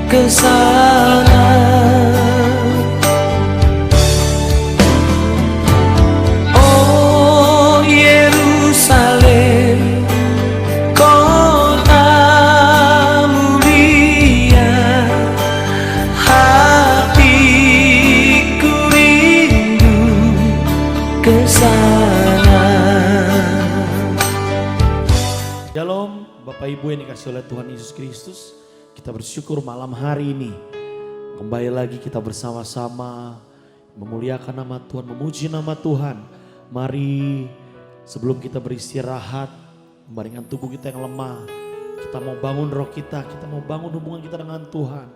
ke sana. Oh Yerusalem, kota mulia, hatiku rindu ke sana. Shalom Bapak Ibu yang dikasihi oleh Tuhan Yesus Kristus. Kita bersyukur malam hari ini kembali lagi kita bersama-sama memuliakan nama Tuhan, memuji nama Tuhan. Mari sebelum kita beristirahat, membaringkan tubuh kita yang lemah, kita mau bangun roh kita mau bangun hubungan kita dengan Tuhan.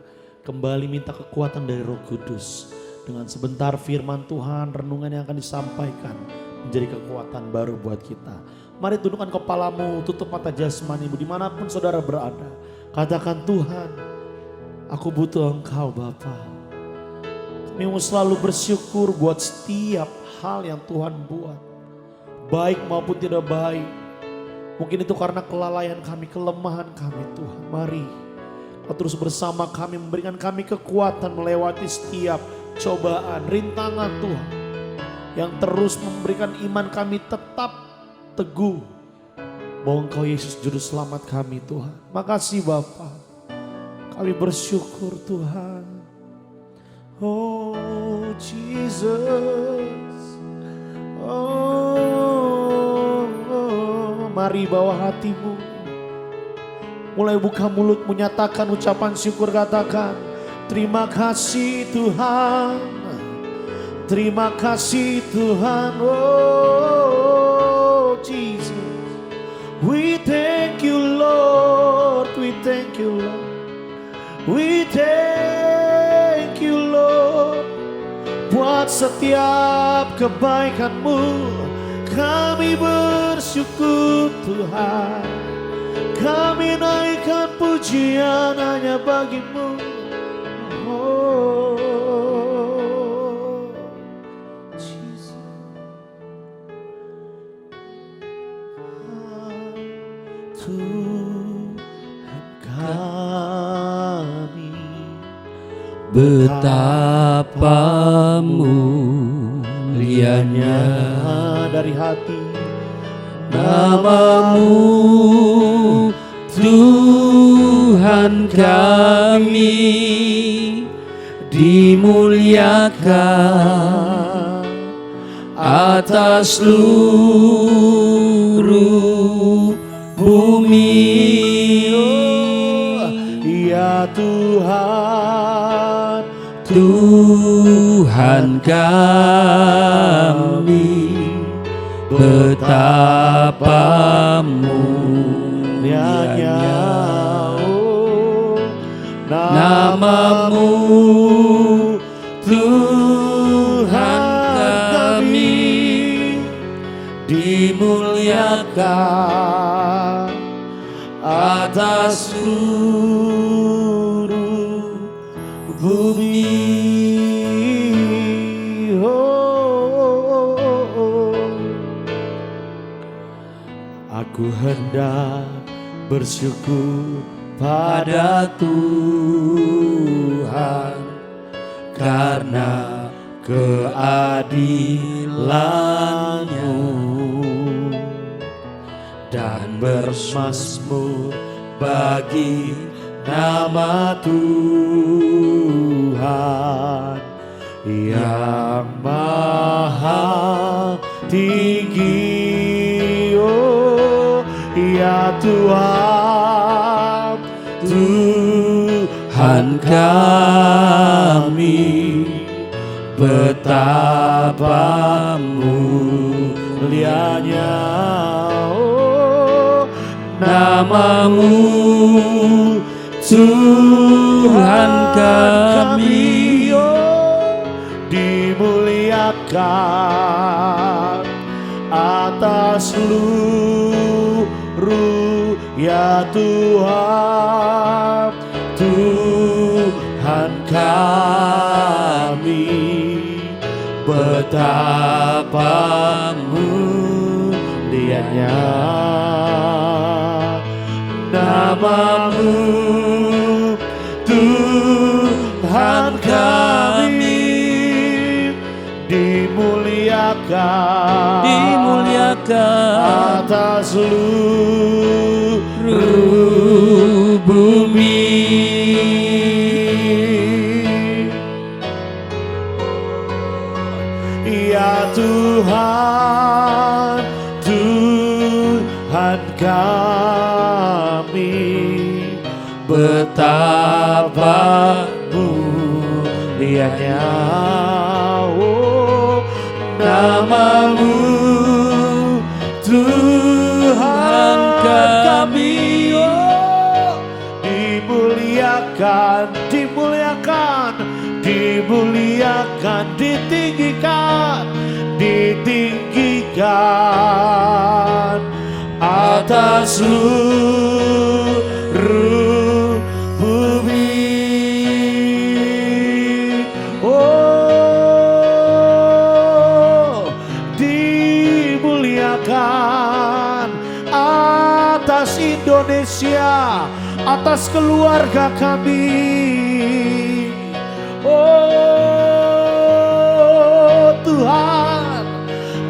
Kembali minta kekuatan dari Roh Kudus. Dengan sebentar firman Tuhan, renungan yang akan disampaikan menjadi kekuatan baru buat kita. Mari tundukkan kepalamu, tutup mata jasmanimu dimanapun saudara berada. Katakan, Tuhan, aku butuh Engkau Bapa. Kami mau selalu bersyukur buat setiap hal yang Tuhan buat. Baik maupun tidak baik. Mungkin itu karena kelalaian kami, kelemahan kami Tuhan. Mari Kau terus bersama kami, memberikan kami kekuatan melewati setiap cobaan, rintangan Tuhan. Yang terus memberikan iman kami tetap teguh bahwa Engkau Yesus Juru Selamat kami Tuhan. Makasih Bapa. Kami bersyukur Tuhan. Oh Jesus. Oh, mari bawa hatimu. Mulai buka mulut menyatakan ucapan syukur, katakan terima kasih Tuhan. Terima kasih Tuhan. Oh Jesus. We thank you Lord, we thank you Lord, we thank you Lord. Buat setiap kebaikan-Mu kami bersyukur Tuhan. Kami naikkan pujian hanya bagi-Mu. Oh Jesus. Tuhan kami, Betapa mulianya dari hati nama-Mu Tuhan kami, dimuliakan atas seluruh bumi. Ya Tuhan, Tuhan kami, betapa mulianya nama-Mu Tuhan kami, dimuliakan atas seluruh bumi. Aku hendak bersyukur pada Tuhan karena keadilan-Mu dan bermazmur bagi nama Tuhan yang maha tinggi. Oh ya Tuhan, Tuhan kami, betapa mulianya oh nama-Mu Tuhan kami, oh dimuliakan atas seluruh ya Tuhan, Tuhan kami, betapa mulianya nama-Mu Tuhan dimuliakan atas seluruh bumi. Ya Tuhan, Tuhan kami, betapa mulianya nama-Mu, Tuhan kami. Dimuliakan, dimuliakan, dimuliakan, ditinggikan, ditinggikan atas seluruh bumi. Oh, dimuliakan atas Indonesia, atas keluarga kami. Oh Tuhan,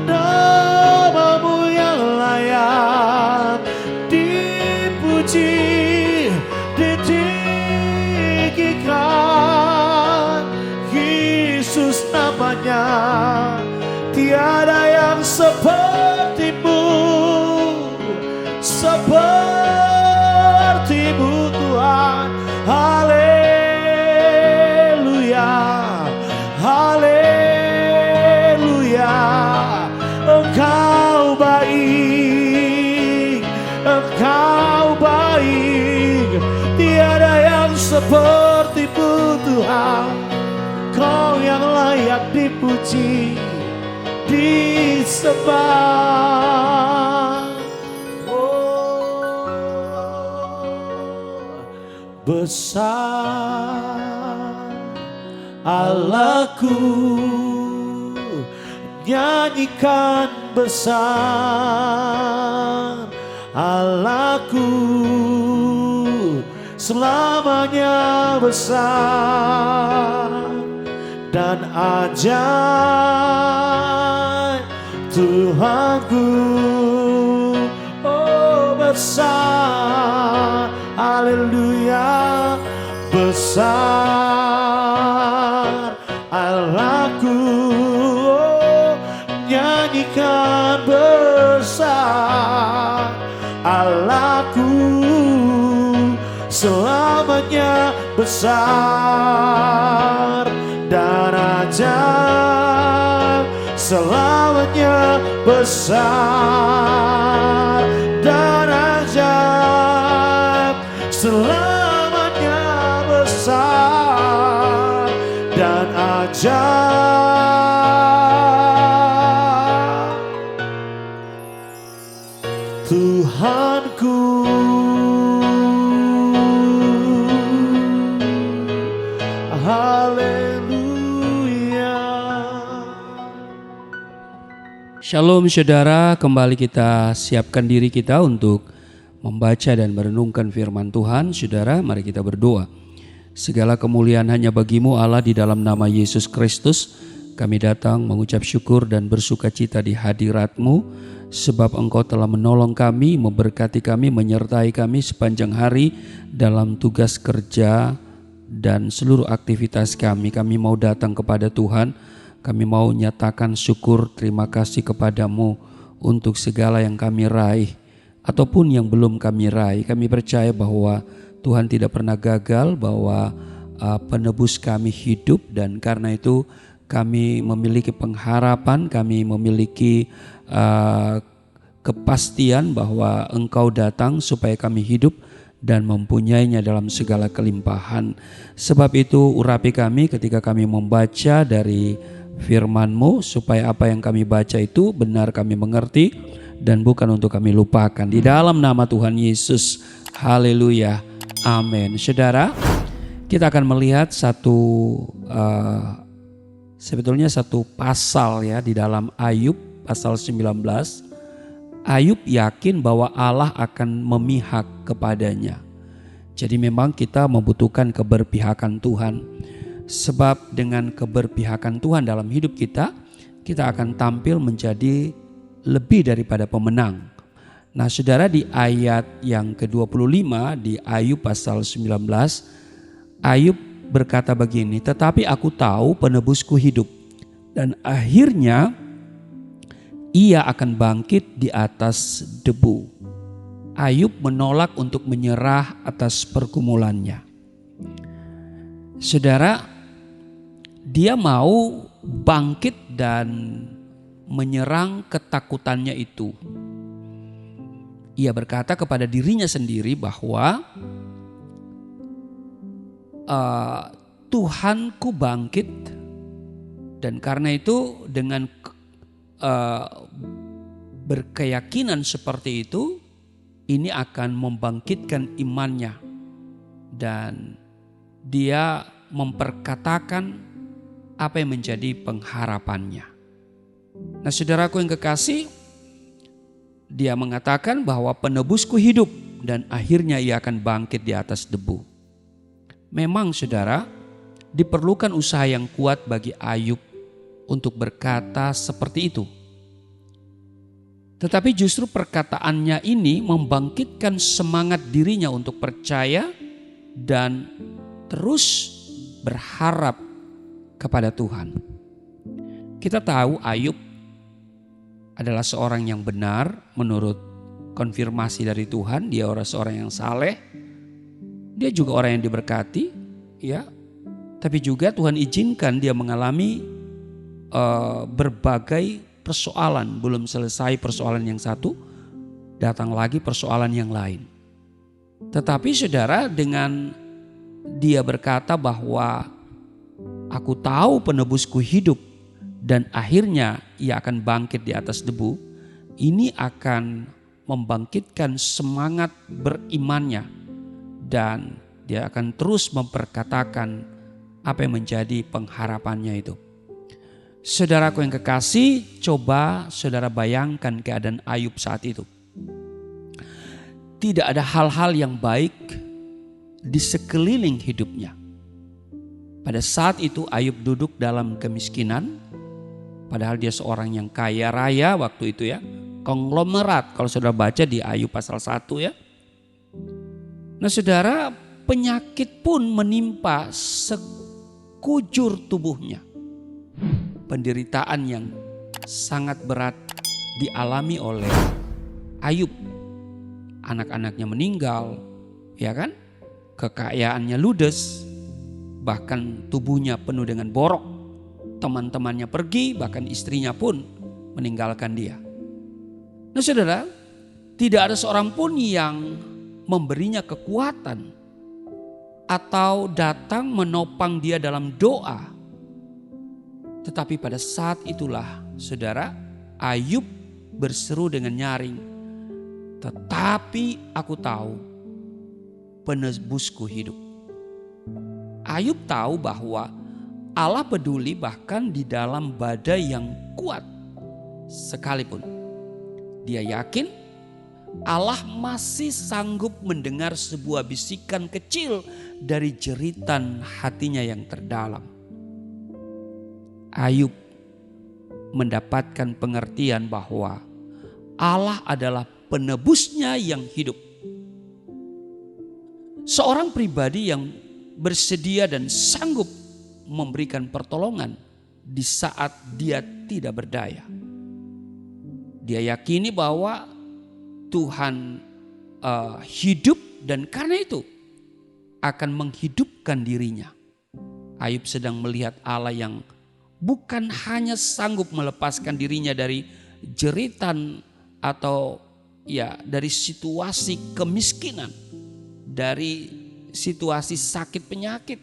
nama-Mu yang layak dipuji, ditinggikan. Yesus namanya, tiada yang seperti-Mu, seperti-Mu Tuhan. Haleluya, haleluya. Engkau baik, Engkau baik, tiada yang seperti-Mu Tuhan. Kau yang layak dipuji, disembah. Besar Allahku, nyanyikan besar Allahku, selamanya besar dan ajaib Tuhanku. Oh besar, haleluya, besar Allahku. Oh, nyanyikan besar Allahku, selamanya besar dan ajaib, selamanya besar dan ajaib, selamanya besar dan ajaib. Tuhanku, haleluya. Shalom saudara, kembali kita siapkan diri kita untuk membaca dan merenungkan firman Tuhan. Saudara, mari kita berdoa. Segala kemuliaan hanya bagi-Mu Allah, di dalam nama Yesus Kristus kami datang mengucap syukur dan bersuka cita di hadirat-Mu, sebab Engkau telah menolong kami, memberkati kami, menyertai kami sepanjang hari dalam tugas kerja dan seluruh aktivitas kami. Kami mau datang kepada Tuhan, kami mau nyatakan syukur terima kasih kepada-Mu untuk segala yang kami raih ataupun yang belum kami raih. Kami percaya bahwa Tuhan tidak pernah gagal, bahwa penebus kami hidup, dan karena itu kami memiliki pengharapan, kami memiliki kepastian bahwa Engkau datang supaya kami hidup dan mempunyainya dalam segala kelimpahan. Sebab itu urapi kami ketika kami membaca dari firman-Mu, supaya apa yang kami baca itu benar kami mengerti dan bukan untuk kami lupakan. Di dalam nama Tuhan Yesus, haleluya, amin. Saudara, kita akan melihat sebetulnya satu pasal ya di dalam Ayub pasal 19. Ayub yakin bahwa Allah akan memihak kepadanya. Jadi memang kita membutuhkan keberpihakan Tuhan. Sebab dengan keberpihakan Tuhan dalam hidup kita, kita akan tampil menjadi lebih daripada pemenang. Nah saudara, di ayat yang ke-25 di Ayub pasal 19, Ayub berkata begini, tetapi aku tahu penebusku hidup dan akhirnya ia akan bangkit di atas debu. Ayub menolak untuk menyerah atas pergumulannya. Saudara, dia mau bangkit dan menyerang ketakutannya itu. Ia berkata kepada dirinya sendiri bahwa Tuhanku bangkit, dan karena itu dengan berkeyakinan seperti itu, ini akan membangkitkan imannya dan dia memperkatakan apa yang menjadi pengharapannya. Nah saudaraku yang kekasih, dia mengatakan bahwa penebusku hidup dan akhirnya ia akan bangkit di atas debu. Memang saudara, diperlukan usaha yang kuat bagi Ayub untuk berkata seperti itu. Tetapi justru perkataannya ini membangkitkan semangat dirinya untuk percaya dan terus berharap kepada Tuhan. Kita tahu Ayub adalah seorang yang benar menurut konfirmasi dari Tuhan. Dia seorang yang saleh. Dia juga orang yang diberkati, ya. Tapi juga Tuhan izinkan dia mengalami berbagai persoalan. Belum selesai persoalan yang satu, datang lagi persoalan yang lain. Tetapi saudara, dengan dia berkata bahwa aku tahu penebusku hidup dan akhirnya ia akan bangkit di atas debu, ini akan membangkitkan semangat berimannya dan dia akan terus memperkatakan apa yang menjadi pengharapannya itu. Saudaraku yang kekasih, coba saudara bayangkan keadaan Ayub saat itu. Tidak ada hal-hal yang baik di sekeliling hidupnya. Pada saat itu Ayub duduk dalam kemiskinan, padahal dia seorang yang kaya raya waktu itu ya. Konglomerat kalau saudara baca di Ayub pasal 1 ya. Nah saudara, penyakit pun menimpa sekujur tubuhnya. Penderitaan yang sangat berat dialami oleh Ayub. Anak-anaknya meninggal, ya kan? Kekayaannya ludes, bahkan tubuhnya penuh dengan borok. Teman-temannya pergi, bahkan istrinya pun meninggalkan dia. Nah saudara, tidak ada seorang pun yang memberinya kekuatan atau datang menopang dia dalam doa. Tetapi pada saat itulah saudara, Ayub berseru dengan nyaring, tetapi aku tahu penebusku hidup. Ayub tahu bahwa Allah peduli bahkan di dalam badai yang kuat sekalipun. Dia yakin Allah masih sanggup mendengar sebuah bisikan kecil dari jeritan hatinya yang terdalam. Ayub mendapatkan pengertian bahwa Allah adalah penebusnya yang hidup. Seorang pribadi yang bersedia dan sanggup memberikan pertolongan di saat dia tidak berdaya. Dia yakini bahwa Tuhan hidup dan karena itu akan menghidupkan dirinya. Ayub sedang melihat Allah yang bukan hanya sanggup melepaskan dirinya dari jeritan atau ya dari situasi kemiskinan, dari situasi sakit penyakit,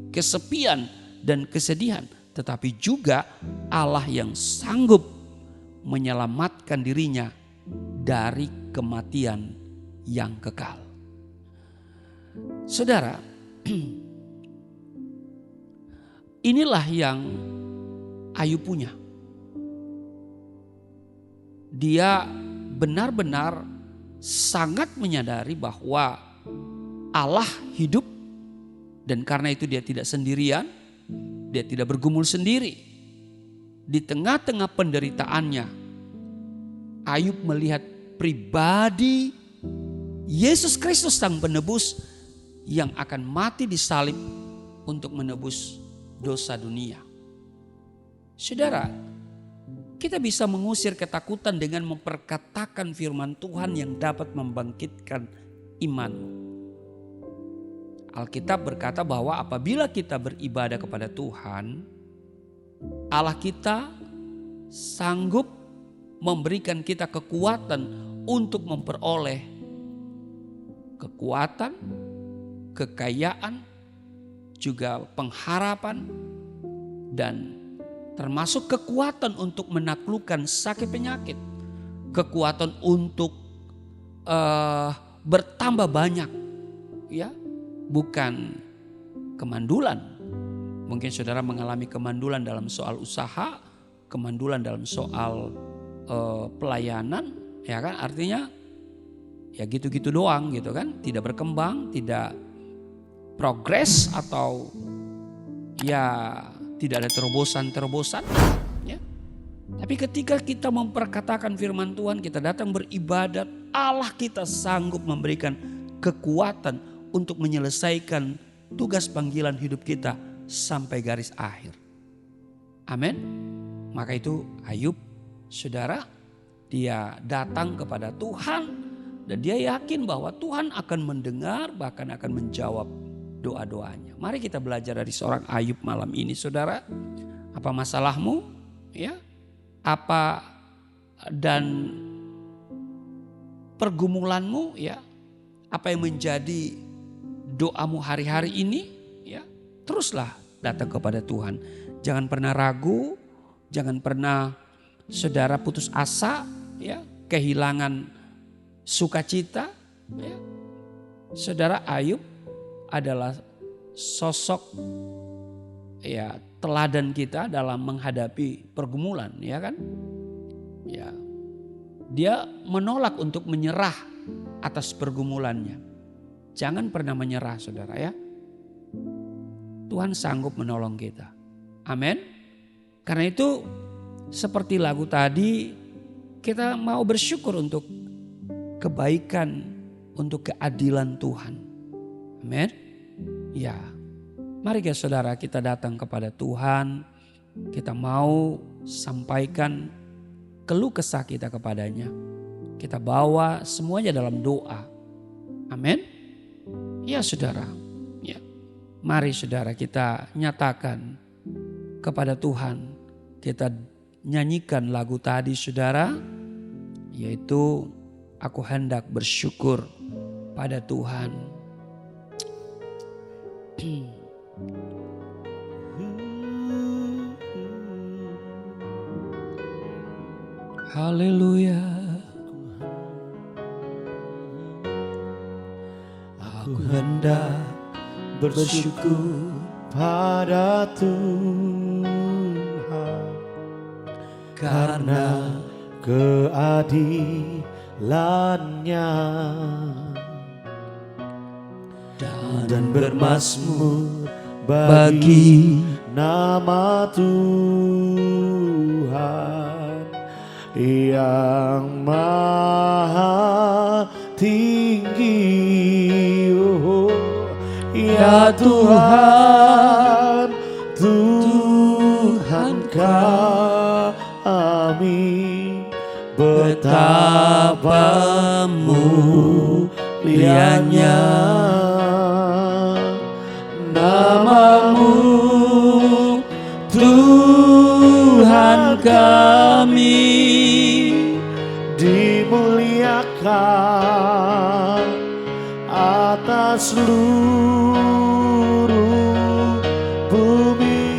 kesepian dan kesedihan, tetapi juga Allah yang sanggup menyelamatkan dirinya dari kematian yang kekal. Saudara, inilah yang Ayub punya. Dia benar-benar sangat menyadari bahwa Allah hidup dan karena itu dia tidak sendirian, dia tidak bergumul sendiri. Di tengah-tengah penderitaannya, Ayub melihat pribadi Yesus Kristus sang penebus yang akan mati disalib untuk menebus dosa dunia. Saudara, kita bisa mengusir ketakutan dengan memperkatakan firman Tuhan yang dapat membangkitkan imanmu. Alkitab berkata bahwa apabila kita beribadah kepada Tuhan, Allah kita sanggup memberikan kita kekuatan untuk memperoleh kekuatan, kekayaan, juga pengharapan, dan termasuk kekuatan untuk menaklukkan sakit penyakit, kekuatan untuk bertambah banyak, ya, bukan kemandulan. Mungkin saudara mengalami kemandulan dalam soal usaha, kemandulan dalam soal pelayanan, ya kan? Artinya ya gitu-gitu doang gitu kan, tidak berkembang, tidak progres, atau ya tidak ada terobosan-terobosan, ya. Tapi ketika kita memperkatakan firman Tuhan, kita datang beribadat, Allah kita sanggup memberikan kekuatan untuk menyelesaikan tugas panggilan hidup kita sampai garis akhir. Amin. Maka itu Ayub, saudara, dia datang kepada Tuhan dan dia yakin bahwa Tuhan akan mendengar, bahkan akan menjawab doa-doanya. Mari kita belajar dari seorang Ayub malam ini, saudara. Apa masalahmu? Ya, apa dan pergumulanmu? Ya, apa yang menjadi doamu hari-hari ini? Ya, teruslah datang kepada Tuhan. Jangan pernah ragu, jangan pernah saudara putus asa, ya, kehilangan sukacita. Ya. Saudara, Ayub adalah sosok, ya, teladan kita dalam menghadapi pergumulan, ya kan? Ya. Dia menolak untuk menyerah atas pergumulannya. Jangan pernah menyerah, saudara, ya. Tuhan sanggup menolong kita. Amin. Karena itu seperti lagu tadi, kita mau bersyukur untuk kebaikan, untuk keadilan Tuhan. Amin. Ya, mari ya saudara, kita datang kepada Tuhan. Kita mau sampaikan keluh kesah kita kepadanya. Kita bawa semuanya dalam doa. Amin. Ya saudara, ya. Mari saudara, kita nyatakan kepada Tuhan. Kita nyanyikan lagu tadi, saudara, yaitu aku hendak bersyukur pada Tuhan. Haleluya. Aku hendak bersyukur pada Tuhan karena keadilannya dan bermazmur bagi nama Tuhan yang maha tinggi. Oh, ya Tuhan, Tuhan kami, betapa mulianya namamu, Tuhan kami, dimuliakan atas seluruh bumi.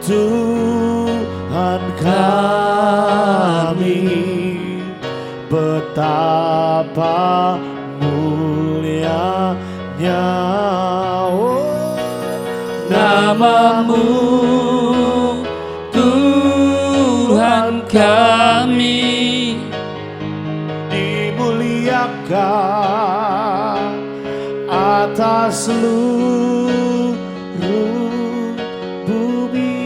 Tuhan kami, betapa mulianya, oh, namamu, Tuhan kami, dimuliakan atas seluruh bumi.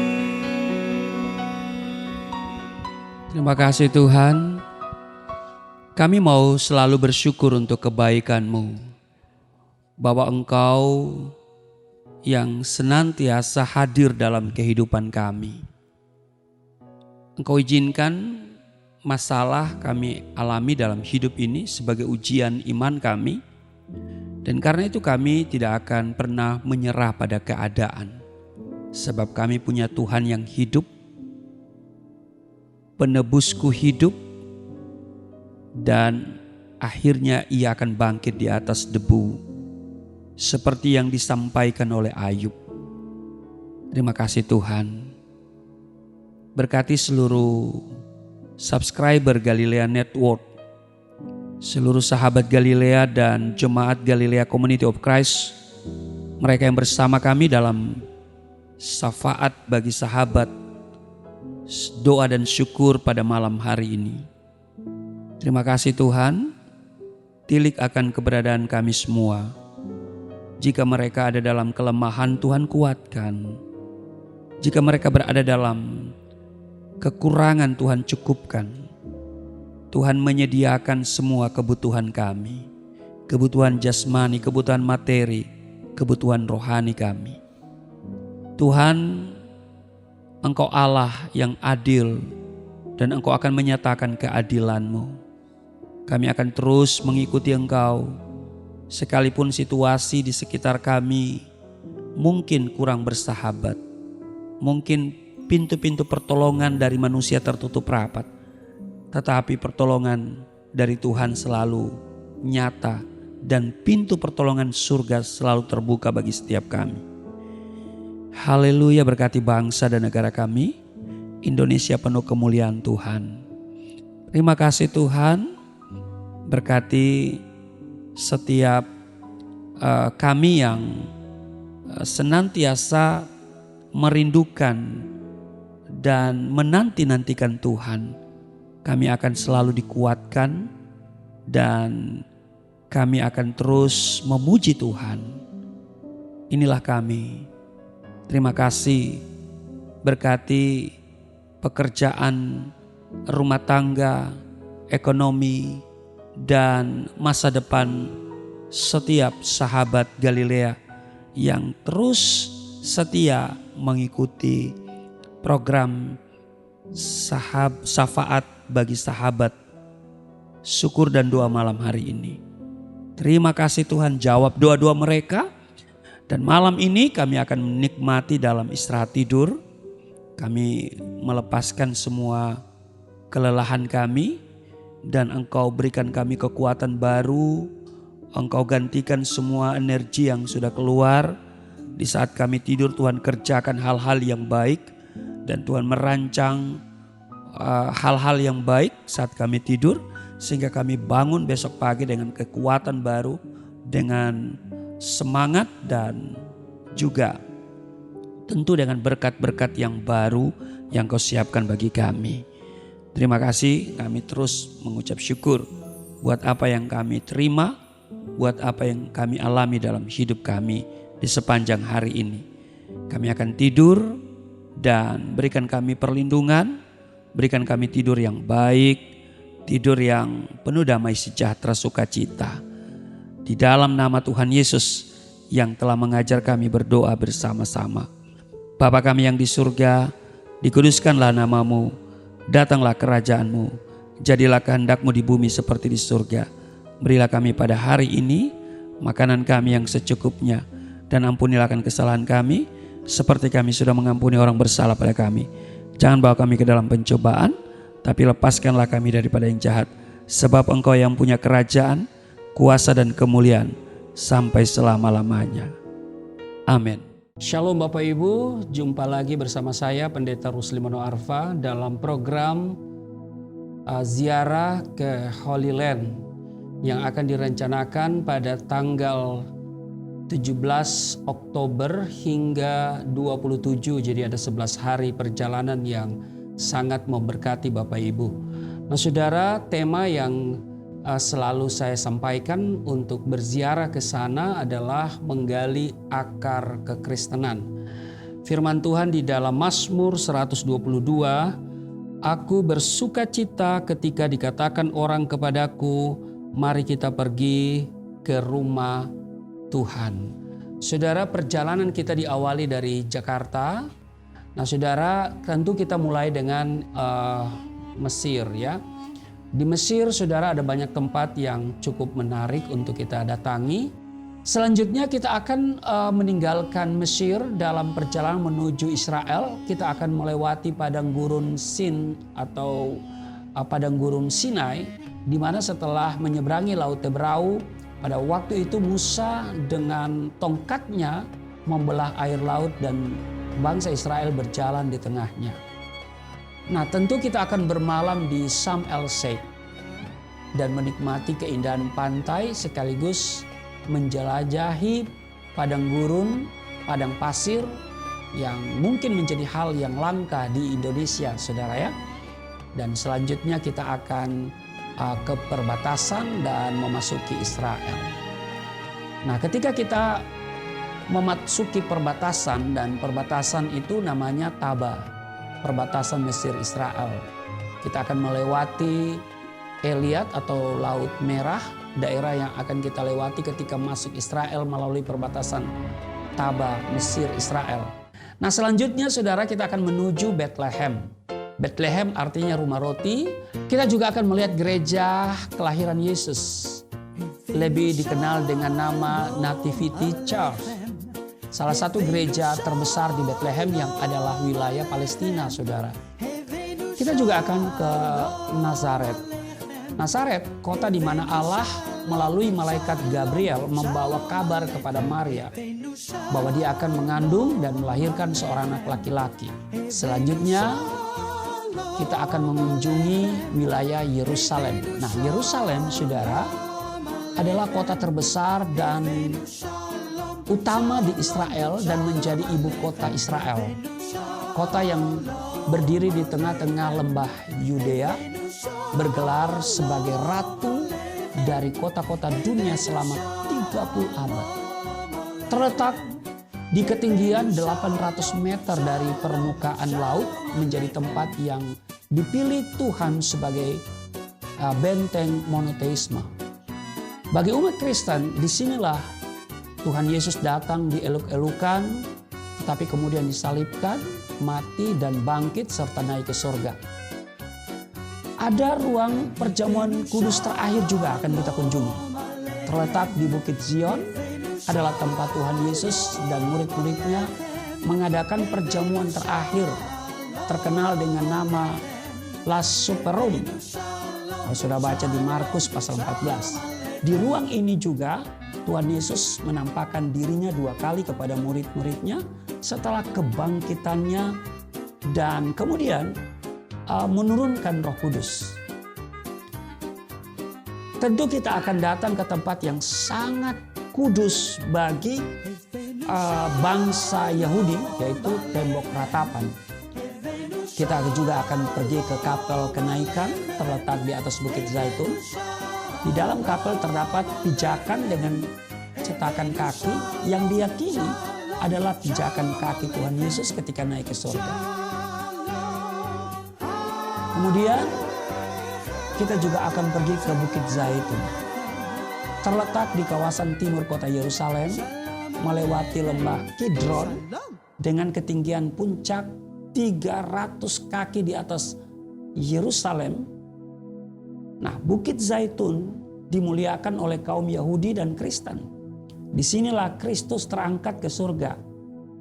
Terima kasih Tuhan. Kami mau selalu bersyukur untuk kebaikan-Mu, bahwa Engkau yang senantiasa hadir dalam kehidupan kami. Engkau izinkan masalah kami alami dalam hidup ini sebagai ujian iman kami. Dan karena itu kami tidak akan pernah menyerah pada keadaan. Sebab kami punya Tuhan yang hidup, penebusku hidup, dan akhirnya ia akan bangkit di atas debu. Seperti yang disampaikan oleh Ayub. Terima kasih Tuhan. Berkati seluruh subscriber Galilea Network, seluruh sahabat Galilea dan jemaat Galilea Community of Christ, mereka yang bersama kami dalam syafaat bagi sahabat, doa dan syukur pada malam hari ini. Terima kasih Tuhan, tilik akan keberadaan kami semua. Jika mereka ada dalam kelemahan, Tuhan kuatkan. Jika mereka berada dalam kekurangan, Tuhan cukupkan. Tuhan menyediakan semua kebutuhan kami. Kebutuhan jasmani, kebutuhan materi, kebutuhan rohani kami. Tuhan, Engkau Allah yang adil dan Engkau akan menyatakan keadilan-Mu. Kami akan terus mengikuti Engkau. Sekalipun situasi di sekitar kami mungkin kurang bersahabat, mungkin pintu-pintu pertolongan dari manusia tertutup rapat, tetapi pertolongan dari Tuhan selalu nyata dan pintu pertolongan surga selalu terbuka bagi setiap kami. Haleluya, berkati bangsa dan negara kami, Indonesia penuh kemuliaan Tuhan. Terima kasih Tuhan, berkati setiap kami yang senantiasa merindukan dan menanti-nantikan Tuhan. Kami akan selalu dikuatkan dan kami akan terus memuji Tuhan. Inilah kami. Terima kasih, berkati pekerjaan, rumah tangga, ekonomi, dan masa depan setiap sahabat Galilea yang terus setia mengikuti program syafaat bagi sahabat, syukur dan doa malam hari ini. Terima kasih Tuhan, jawab doa-doa mereka. Dan malam ini kami akan menikmati dalam istirahat tidur. Kami melepaskan semua kelelahan kami, dan Engkau berikan kami kekuatan baru. Engkau gantikan semua energi yang sudah keluar. Di saat kami tidur, Tuhan kerjakan hal-hal yang baik, dan Tuhan merancang hal-hal yang baik saat kami tidur, sehingga kami bangun besok pagi dengan kekuatan baru, dengan semangat, dan juga tentu dengan berkat-berkat yang baru yang Kau siapkan bagi kami. Terima kasih, kami terus mengucap syukur buat apa yang kami terima, buat apa yang kami alami dalam hidup kami di sepanjang hari ini. Kami akan tidur dan berikan kami perlindungan, berikan kami tidur yang baik, tidur yang penuh damai sejahtera sukacita. Di dalam nama Tuhan Yesus yang telah mengajar kami berdoa bersama-sama. Bapa kami yang di surga, dikuduskanlah nama-Mu, datanglah kerajaan-Mu, jadilah kehendak-Mu di bumi seperti di surga. Berilah kami pada hari ini makanan kami yang secukupnya, dan ampunilah akan kesalahan kami, seperti kami sudah mengampuni orang bersalah pada kami. Jangan bawa kami ke dalam pencobaan, tapi lepaskanlah kami daripada yang jahat. Sebab Engkau yang punya kerajaan, kuasa dan kemuliaan sampai selama-lamanya. Amin. Shalom Bapak Ibu, jumpa lagi bersama saya Pendeta Ruslimono Arfa dalam program ziarah ke Holy Land yang akan direncanakan pada tanggal 17 Oktober hingga 27, jadi ada 11 hari perjalanan yang sangat memberkati Bapak Ibu. Nah saudara, tema yang selalu saya sampaikan untuk berziarah ke sana adalah menggali akar kekristenan. Firman Tuhan di dalam Mazmur 122 Aku bersuka cita ketika dikatakan orang kepadaku, mari kita pergi ke rumah Tuhan. Saudara, perjalanan kita diawali dari Jakarta. Nah saudara, tentu kita mulai dengan Mesir ya. Di Mesir saudara ada banyak tempat yang cukup menarik untuk kita datangi. Selanjutnya kita akan meninggalkan Mesir dalam perjalanan menuju Israel. Kita akan melewati padang gurun Sin atau padang gurun Sinai, di mana setelah menyeberangi Laut Tebrau, pada waktu itu Musa dengan tongkatnya membelah air laut dan bangsa Israel berjalan di tengahnya. Nah tentu kita akan bermalam di Sharm el-Sheikh dan menikmati keindahan pantai sekaligus menjelajahi padang gurun, padang pasir yang mungkin menjadi hal yang langka di Indonesia, saudara ya. Dan selanjutnya kita akan ke perbatasan dan memasuki Israel. Nah, ketika kita memasuki perbatasan, dan perbatasan itu namanya Taba, perbatasan Mesir Israel. Kita akan melewati Eliat atau Laut Merah, daerah yang akan kita lewati ketika masuk Israel melalui perbatasan Taba, Mesir, Israel. Nah selanjutnya saudara, kita akan menuju Bethlehem. Bethlehem artinya rumah roti. Kita juga akan melihat gereja kelahiran Yesus, lebih dikenal dengan nama Nativity Church. Salah satu gereja terbesar di Bethlehem yang adalah wilayah Palestina, saudara. Kita juga akan ke Nazaret. Nazaret, kota di mana Allah melalui malaikat Gabriel membawa kabar kepada Maria bahwa dia akan mengandung dan melahirkan seorang anak laki-laki. Selanjutnya kita akan mengunjungi wilayah Yerusalem. Nah, Yerusalem, saudara, adalah kota terbesar dan utama di Israel dan menjadi ibu kota Israel. Kota yang berdiri di tengah-tengah lembah Yudea, bergelar sebagai ratu dari kota-kota dunia selama 30 abad. Terletak di ketinggian 800 meter dari permukaan laut, menjadi tempat yang dipilih Tuhan sebagai benteng monoteisme. Bagi umat Kristen, disinilah Tuhan Yesus datang dieluk-elukan, tetapi kemudian disalibkan, mati dan bangkit serta naik ke surga. Ada ruang perjamuan kudus terakhir juga akan kita kunjungi. Terletak di Bukit Zion, adalah tempat Tuhan Yesus dan murid-muridnya mengadakan perjamuan terakhir, terkenal dengan nama Last Supper Room. Kalau sudah baca di Markus pasal 14. Di ruang ini juga Tuhan Yesus menampakkan dirinya 2 kali kepada murid-muridnya setelah kebangkitannya dan kemudian menurunkan Roh Kudus. Tentu kita akan datang ke tempat yang sangat kudus bagi bangsa Yahudi, yaitu tembok ratapan. Kita juga akan pergi ke kapel kenaikan terletak di atas Bukit Zaitun. Di dalam kapel terdapat pijakan dengan cetakan kaki yang diyakini adalah pijakan kaki Tuhan Yesus ketika naik ke surga. Kemudian kita juga akan pergi ke Bukit Zaitun. Terletak di kawasan timur kota Yerusalem, melewati lembah Kidron dengan ketinggian puncak 300 kaki di atas Yerusalem. Nah, Bukit Zaitun dimuliakan oleh kaum Yahudi dan Kristen. Disinilah Kristus terangkat ke surga,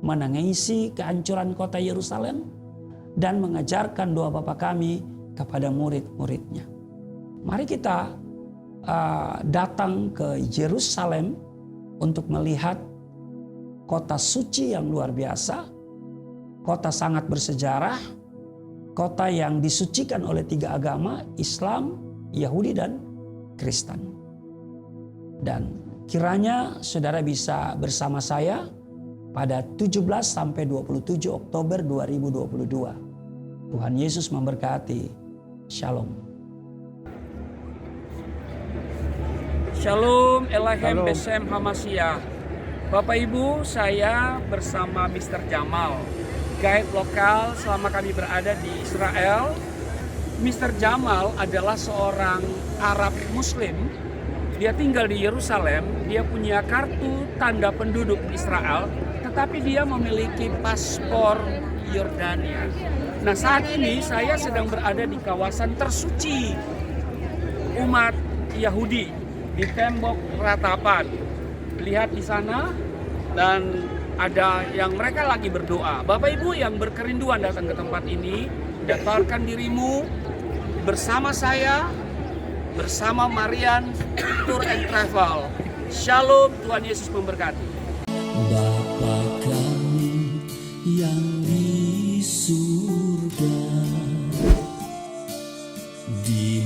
menangisi kehancuran kota Yerusalem dan mengajarkan doa Bapa kami kepada murid-muridnya. Mari kita datang ke Yerusalem untuk melihat kota suci yang luar biasa, kota sangat bersejarah, kota yang disucikan oleh 3 agama, Islam, Yahudi, dan Kristen. Dan kiranya saudara bisa bersama saya pada 17 sampai 27 Oktober 2022. Tuhan Yesus memberkati. Shalom. Shalom Elohim Besem Hamashiach. Bapak Ibu, saya bersama Mr. Jamal, guide lokal selama kami berada di Israel. Mr. Jamal adalah seorang Arab Muslim. Dia tinggal di Yerusalem, dia punya kartu tanda penduduk Israel, tetapi dia memiliki paspor Yordania. Nah, saat ini saya sedang berada di kawasan tersuci umat Yahudi di tembok ratapan. Lihat di sana, dan ada yang mereka lagi berdoa. Bapak Ibu yang berkerinduan datang ke tempat ini, daftarkan dirimu bersama saya, bersama Marian Tour and Travel. Shalom, Tuhan Yesus memberkati. Bapa kami yang di surga, di